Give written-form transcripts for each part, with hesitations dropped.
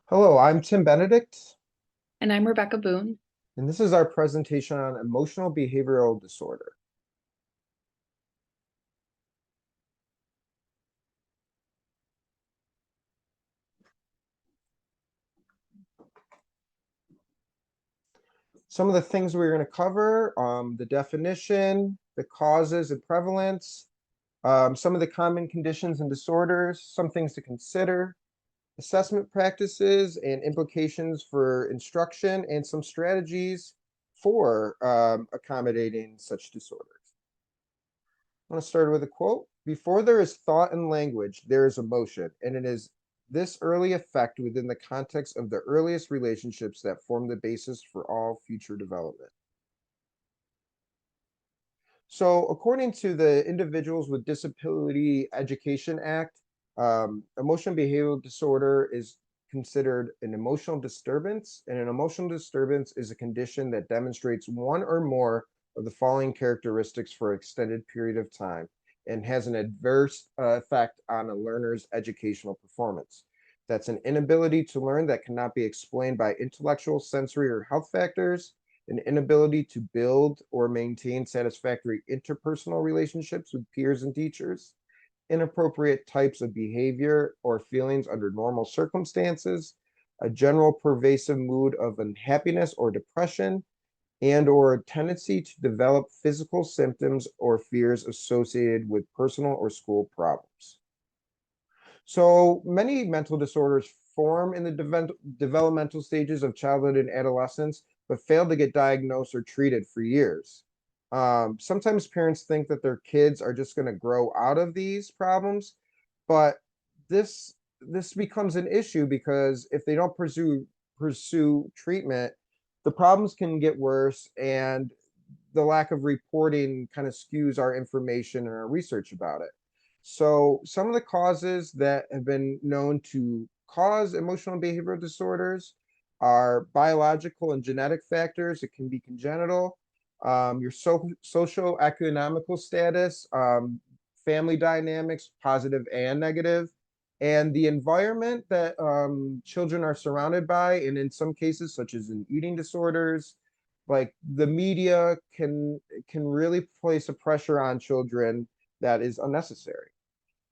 Hello, I'm Tim Benedict, And I'm Rebecca Boone. and this is our presentation on emotional behavioral disorder. Some of the things we're going to cover, the definition, the causes and prevalence, some of the common conditions and disorders, some things to consider, assessment practices and implications for instruction, and some strategies for accommodating such disorders. I want to start with a quote. Before there is thought and language, there is emotion, and it is this early effect within the context of the earliest relationships that form the basis for all future development. So, according to the Individuals with Disability Education Act, emotional behavioral disorder is considered an emotional disturbance, and an emotional disturbance is a condition that demonstrates one or more of the following characteristics for an extended period of time and has an adverse effect on a learner's educational performance. That's an inability to learn that cannot be explained by intellectual, sensory, or health factors, an inability to build or maintain satisfactory interpersonal relationships with peers and teachers, inappropriate types of behavior or feelings under normal circumstances, a general pervasive mood of unhappiness or depression, and or a tendency to develop physical symptoms or fears associated with personal or school problems. So many mental disorders form in the developmental stages of childhood and adolescence, but fail to get diagnosed or treated for years. Sometimes parents think that their kids are just going to grow out of these problems, but this becomes an issue because if they don't pursue treatment, the problems can get worse, and the lack of reporting kind of skews our information and our research about it. So some of the causes that have been known to cause emotional and behavioral disorders are biological and genetic factors. It can be congenital, your socio-economical status, family dynamics, positive and negative, and the environment that children are surrounded by, and in some cases, such as in eating disorders, like the media can really place a pressure on children that is unnecessary.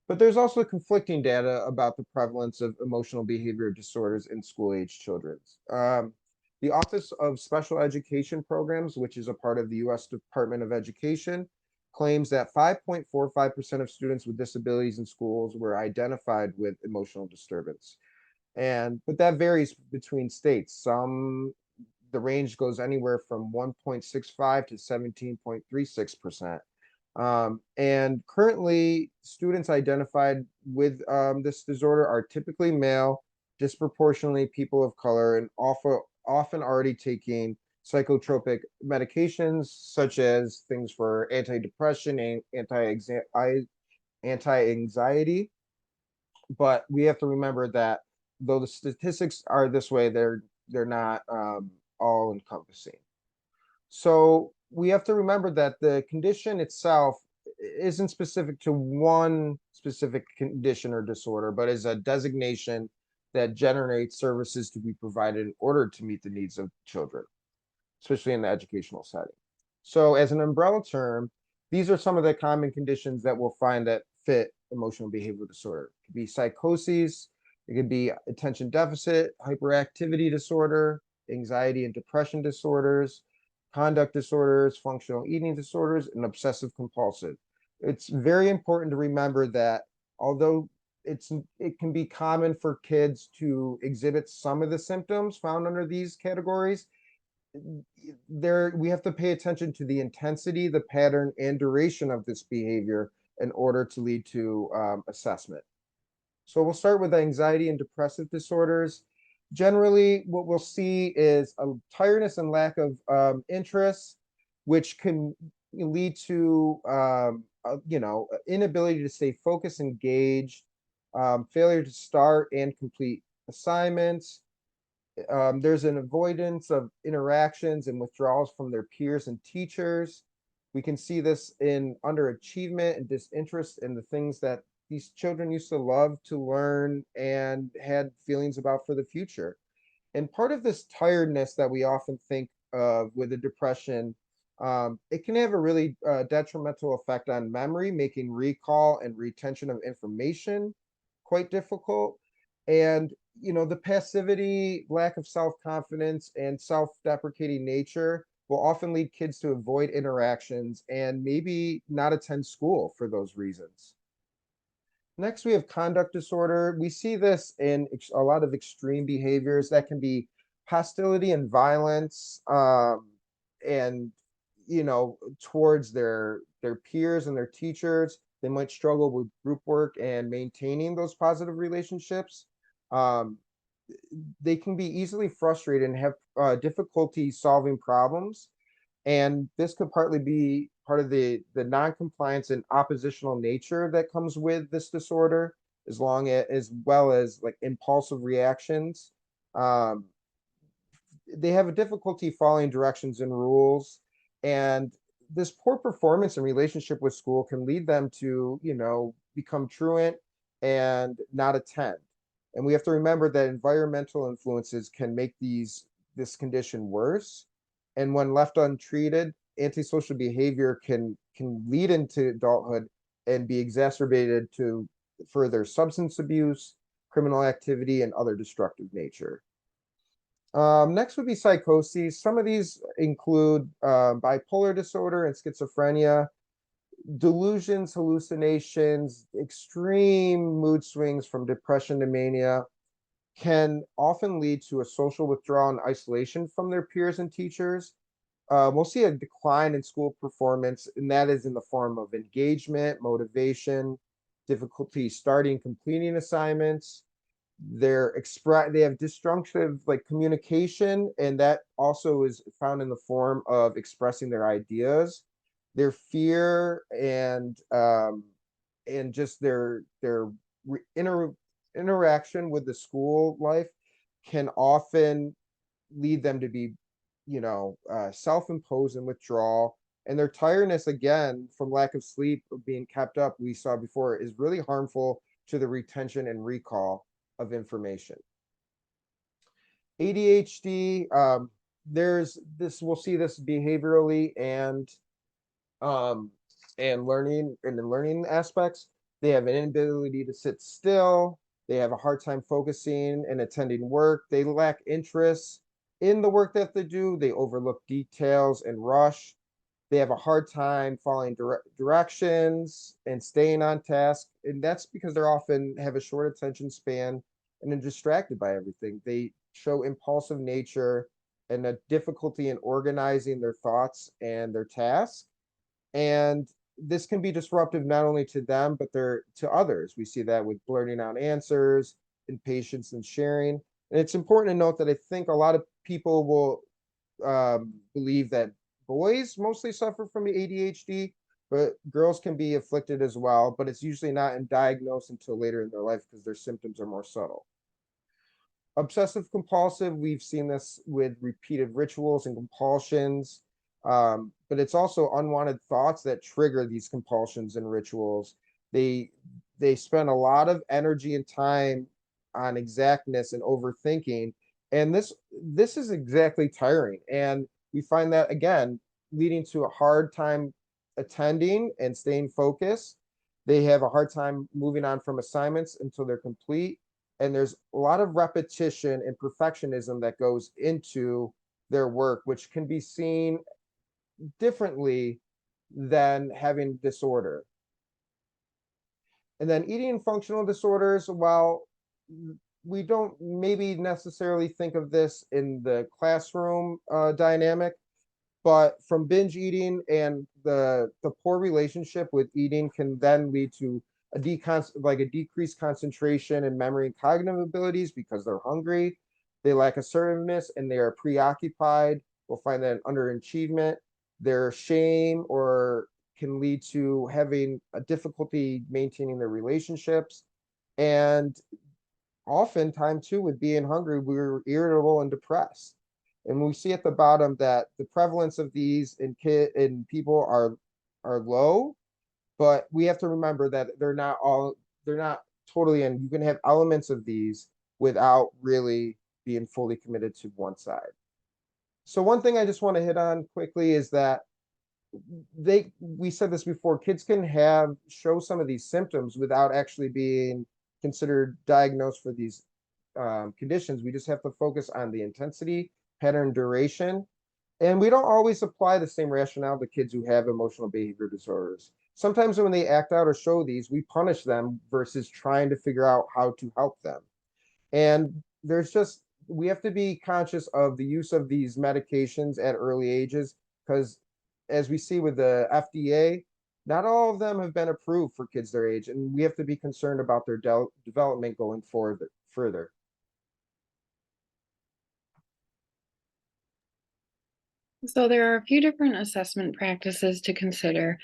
But there's also conflicting data about the prevalence of emotional behavior disorders in school age children. The Office of Special Education Programs, which is a part of the U.S. Department of Education, claims that 5.45% of students with disabilities in schools were identified with emotional disturbance. But that varies between states. The range goes anywhere from 1.65 to 17.36%. And currently, students identified with this disorder are typically male, disproportionately people of color, and often already taking psychotropic medications such as things for antidepression and anti-anxiety. But we have to remember that though the statistics are this way, they're not all encompassing. So we have to remember that the condition itself isn't specific to one specific condition or disorder, but is a designation that generates services to be provided in order to meet the needs of children, especially in the educational setting. So as an umbrella term, these are some of the common conditions that we'll find that fit emotional behavioral disorder. It could be psychoses, it could be attention deficit, hyperactivity disorder, anxiety and depression disorders, conduct disorders, functional eating disorders, and obsessive compulsive. It's very important to remember that although it can be common for kids to exhibit some of the symptoms found under these categories, there we have to pay attention to the intensity, the pattern, and duration of this behavior in order to lead to assessment. So we'll start with anxiety and depressive disorders. Generally, what we'll see is a tiredness and lack of interest, which can lead to inability to stay focused, engaged, failure to start and complete assignments. There's an avoidance of interactions and withdrawals from their peers and teachers. We can see this in underachievement and disinterest in the things that these children used to love to learn and had feelings about for the future. And part of this tiredness that we often think of with a depression, it can have a really detrimental effect on memory, making recall and retention of information quite difficult. And, the passivity, lack of self-confidence, and self-deprecating nature will often lead kids to avoid interactions and maybe not attend school for those reasons. Next, we have conduct disorder. We see this in a lot of extreme behaviors that can be hostility and violence, and towards their peers and their teachers. They might struggle with group work and maintaining those positive relationships. Um, they can be easily frustrated and have difficulty solving problems, and this could partly be part of the non-compliance and oppositional nature that comes with this disorder, as well as like impulsive reactions. Um, they have a difficulty following directions and rules, and this poor performance in relationship with school can lead them to, become truant and not attend. And we have to remember that environmental influences can make this condition worse. And when left untreated, antisocial behavior can lead into adulthood and be exacerbated to further substance abuse, criminal activity, and other destructive nature. Next would be psychoses. Some of these include bipolar disorder and schizophrenia, delusions, hallucinations, extreme mood swings from depression to mania can often lead to a social withdrawal and isolation from their peers and teachers. We'll see a decline in school performance, and that is in the form of engagement, motivation, difficulty starting, completing assignments. They have disjunctive like communication, and that also is found in the form of expressing their ideas. Their fear and just their re- inter interaction with the school life can often lead them to be, self-imposed and withdrawal. And their tiredness, again, from lack of sleep or being kept up, we saw before, is really harmful to the retention and recall of information. ADHD, there's this, we'll see this behaviorally um, and learning and in learning aspects. They have an inability to sit still. They have a hard time focusing and attending work. They lack interest in the work that they do. They overlook details and rush. They have a hard time following directions and staying on task. And that's because they're often have a short attention span and are distracted by everything. They show impulsive nature and a difficulty in organizing their thoughts and their tasks. And this can be disruptive not only to them, but they're to others. We see that with blurting out answers, impatience and sharing. And it's important to note that I think a lot of people will believe that boys mostly suffer from ADHD, but girls can be afflicted as well. But it's usually not diagnosed until later in their life because their symptoms are more subtle. Obsessive compulsive, we've seen this with repeated rituals and compulsions, but it's also unwanted thoughts that trigger these compulsions and rituals. They they spend a lot of energy and time on exactness and overthinking, and this is exactly tiring. And we find that again leading to a hard time attending and staying focused. They have a hard time moving on from assignments until they're complete, and there's a lot of repetition and perfectionism that goes into their work, which can be seen differently than having disorder. And then eating and functional disorders, while we don't maybe necessarily think of this in the classroom dynamic, but from binge eating and the poor relationship with eating can then lead to a decreased concentration and memory and cognitive abilities because they're hungry. They lack assertiveness and they are preoccupied. We'll find that underachievement. Their shame or can lead to having a difficulty maintaining their relationships. And oftentimes too, with being hungry, we're irritable and depressed. And we see at the bottom that the prevalence of these in people are low, but we have to remember that they're not all they're not totally in. You can have elements of these without really being fully committed to one side. So one thing I just want to hit on quickly is that we said this before, kids can show some of these symptoms without actually being considered diagnosed for these conditions. We just have to focus on the intensity, pattern, duration, and we don't always apply the same rationale to kids who have emotional behavior disorders. Sometimes when they act out or show these, we punish them versus trying to figure out how to help them. And we have to be conscious of the use of these medications at early ages because, as we see with the FDA, not all of them have been approved for kids their age, and we have to be concerned about their development going forward further. So there are a few different assessment practices to consider.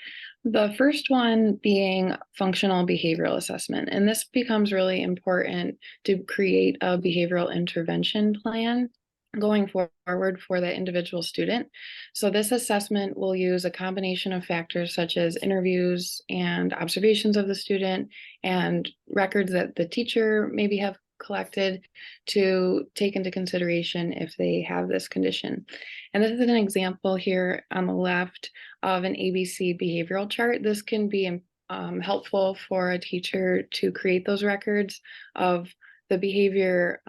The first one being functional behavioral assessment, and this becomes really important to create a behavioral intervention plan going forward for the individual student. So this assessment will use a combination of factors such as interviews and observations of the student and records that the teacher maybe have collected to take into consideration if they have this condition. And this is an example here on the left of an ABC behavioral chart. This can be helpful for a teacher to create those records of the behavior,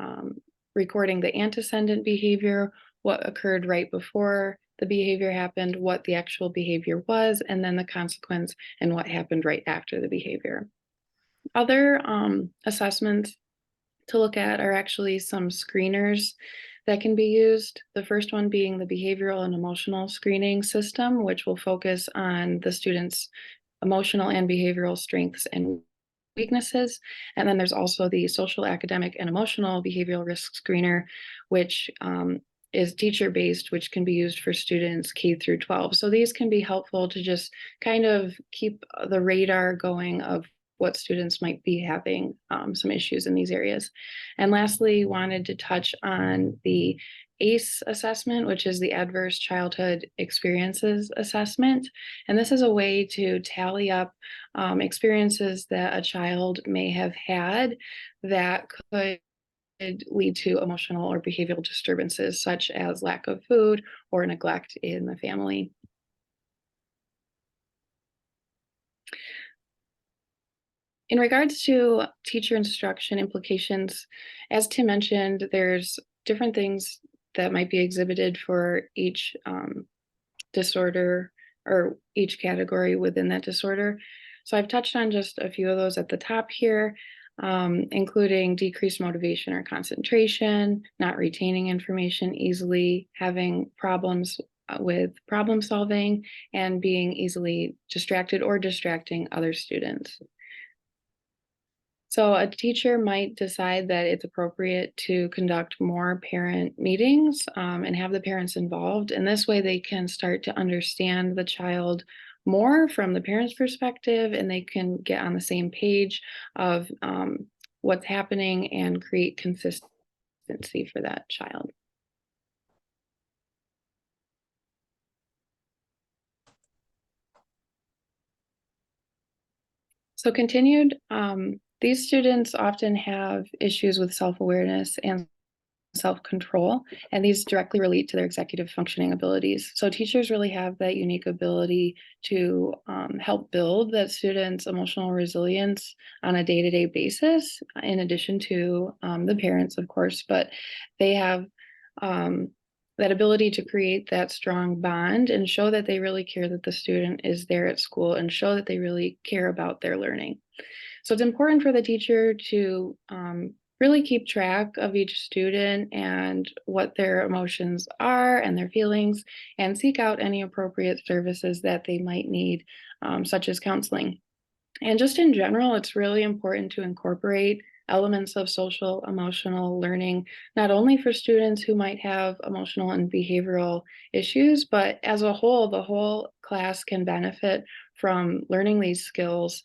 recording the antecedent behavior, what occurred right before the behavior happened, what the actual behavior was, and then the consequence and what happened right after the behavior. Other assessments to look at are actually some screeners that can be used. The first one being the behavioral and emotional screening system, which will focus on the student's emotional and behavioral strengths and weaknesses. And then there's also the social, academic, and emotional behavioral risk screener, which is teacher-based, which can be used for students K through 12. So these can be helpful to just kind of keep the radar going of what students might be having some issues in these areas. And lastly, wanted to touch on the ACE assessment, which is the Adverse Childhood Experiences Assessment. And this is a way to tally up experiences that a child may have had that could lead to emotional or behavioral disturbances, such as lack of food or neglect in the family. In regards to teacher instruction implications, as Tim mentioned, there's different things that might be exhibited for each disorder or each category within that disorder. So I've touched on just a few of those at the top here, including decreased motivation or concentration, not retaining information easily, having problems with problem solving, and being easily distracted or distracting other students. So a teacher might decide that it's appropriate to conduct more parent meetings and have the parents involved. And this way they can start to understand the child more from the parent's perspective, and they can get on the same page of what's happening and create consistency for that child. So continued, these students often have issues with self-awareness and self-control, and these directly relate to their executive functioning abilities. So teachers really have that unique ability to help build that student's emotional resilience on a day-to-day basis, in addition to the parents, of course, but they have that ability to create that strong bond and show that they really care that the student is there at school and show that they really care about their learning. So it's important for the teacher to really keep track of each student and what their emotions are and their feelings, and seek out any appropriate services that they might need, such as counseling. And just in general, it's really important to incorporate elements of social emotional learning, not only for students who might have emotional and behavioral issues, but as a whole, the whole class can benefit from learning these skills,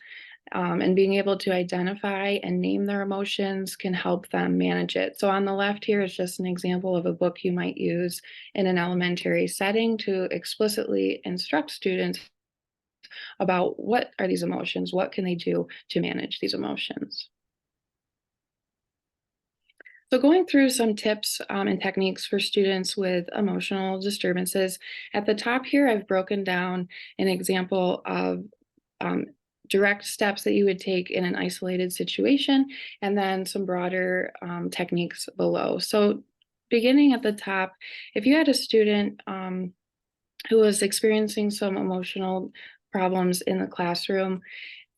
and being able to identify and name their emotions can help them manage it. So on the left here is just an example of a book you might use in an elementary setting to explicitly instruct students about what are these emotions, what can they do to manage these emotions. So going through some tips and techniques for students with emotional disturbances. At the top here, I've broken down an example of um, direct steps that you would take in an isolated situation, and then some broader techniques below. So beginning at the top, if you had a student who was experiencing some emotional problems in the classroom,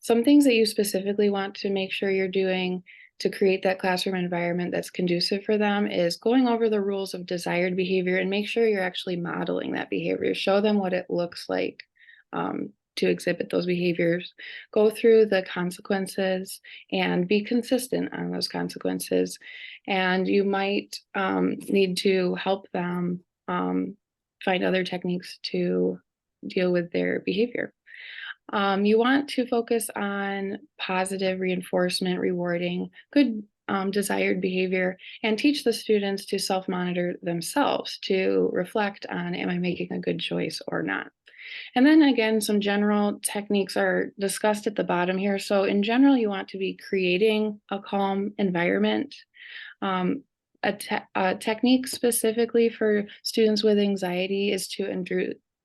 some things that you specifically want to make sure you're doing to create that classroom environment that's conducive for them is going over the rules of desired behavior and make sure you're actually modeling that behavior. Show them what it looks like to exhibit those behaviors. Go through the consequences and be consistent on those consequences. And you might need to help them find other techniques to deal with their behavior. You want to focus on positive reinforcement, rewarding good desired behavior, and teach the students to self-monitor themselves to reflect on, am I making a good choice or not? And then again, some general techniques are discussed at the bottom here. So in general, you want to be creating a calm environment. Um, a technique specifically for students with anxiety is to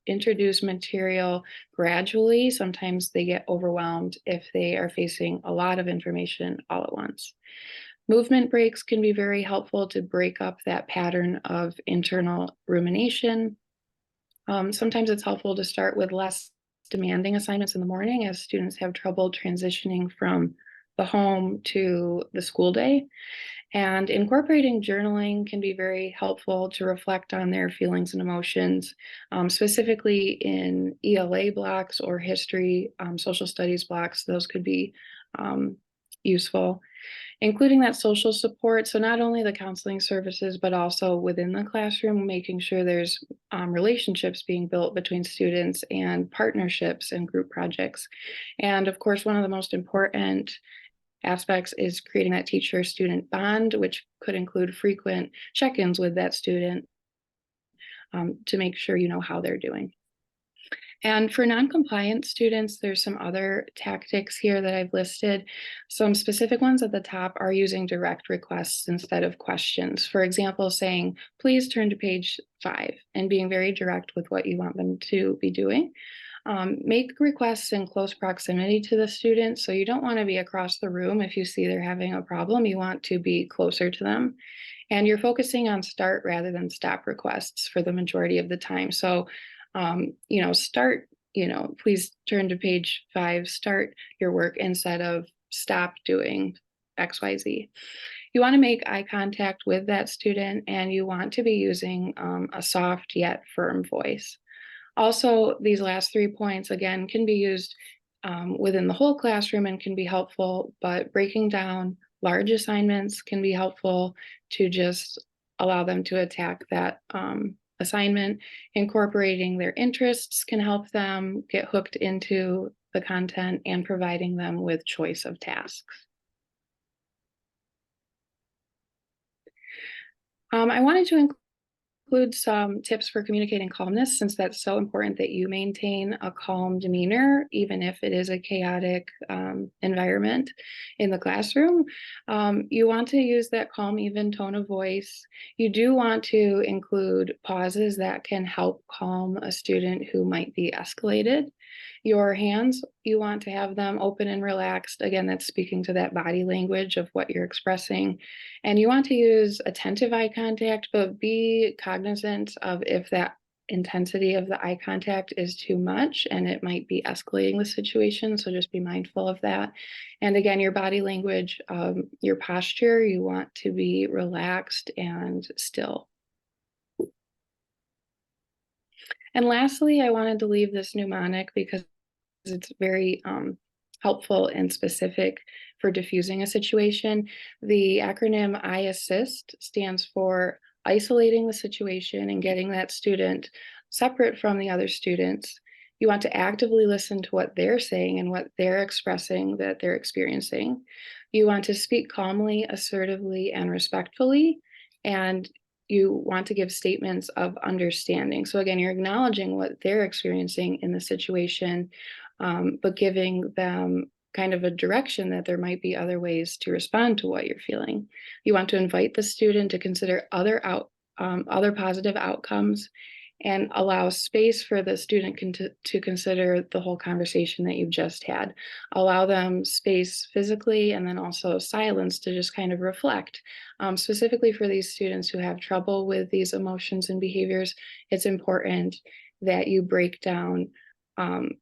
introduce material gradually. Sometimes they get overwhelmed if they are facing a lot of information all at once. Movement breaks can be very helpful to break up that pattern of internal rumination. Sometimes it's helpful to start with less demanding assignments in the morning as students have trouble transitioning from the home to the school day. And incorporating journaling can be very helpful to reflect on their feelings and emotions, specifically in ELA blocks or history, social studies blocks. Those could be useful, including that social support. So not only the counseling services, but also within the classroom, making sure there's relationships being built between students and partnerships and group projects. And of course, one of the most important aspects is creating that teacher-student bond, which could include frequent check-ins with that student to make sure you know how they're doing. And for non-compliant students, there's some other tactics here that I've listed. Some specific ones at the top are using direct requests instead of questions. For example, saying, please turn to page 5, and being very direct with what you want them to be doing. Make requests in close proximity to the student. So you don't want to be across the room if you see they're having a problem. You want to be closer to them. And you're focusing on start rather than stop requests for the majority of the time. So, start, please turn to page 5, start your work instead of stop doing XYZ. You want to make eye contact with that student and you want to be using a soft yet firm voice. Also, these last 3 points, again, can be used within the whole classroom and can be helpful, but breaking down large assignments can be helpful to just allow them to attack that assignment. Incorporating their interests can help them get hooked into the content and providing them with choice of tasks. I wanted to include some tips for communicating calmness, since that's so important that you maintain a calm demeanor, even if it is a chaotic environment in the classroom. You want to use that calm, even tone of voice. You do want to include pauses that can help calm a student who might be escalated. Your hands, you want to have them open and relaxed. Again, that's speaking to that body language of what you're expressing. And you want to use attentive eye contact, but be cognizant of if that intensity of the eye contact is too much and it might be escalating the situation. So just be mindful of that. And again, your body language, your posture, you want to be relaxed and still. And lastly, I wanted to leave this mnemonic because it's very helpful and specific for diffusing a situation. The acronym I assist stands for isolating the situation and getting that student separate from the other students. You want to actively listen to what they're saying and what they're expressing that they're experiencing. You want to speak calmly, assertively, and respectfully. And you want to give statements of understanding. So again, you're acknowledging what they're experiencing in the situation, but giving them kind of a direction that there might be other ways to respond to what you're feeling. You want to invite the student to consider other positive outcomes and allow space for the student to consider the whole conversation that you've just had. Allow them space physically and then also silence to just kind of reflect. Specifically for these students who have trouble with these emotions and behaviors, it's important that you break down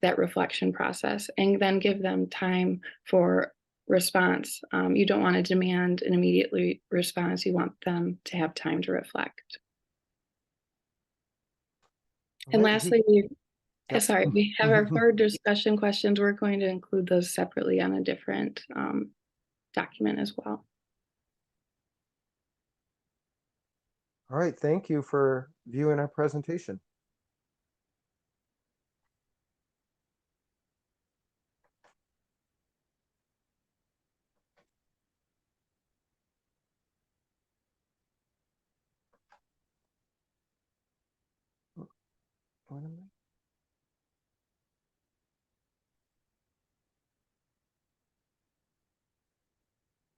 that reflection process and then give them time for response. You don't want to demand an immediate response. You want them to have time to reflect. All And right. lastly, Yep. sorry, we have our 4 discussion questions. We're going to include those separately on a different document as well. All right. Thank you for viewing our presentation. What am I-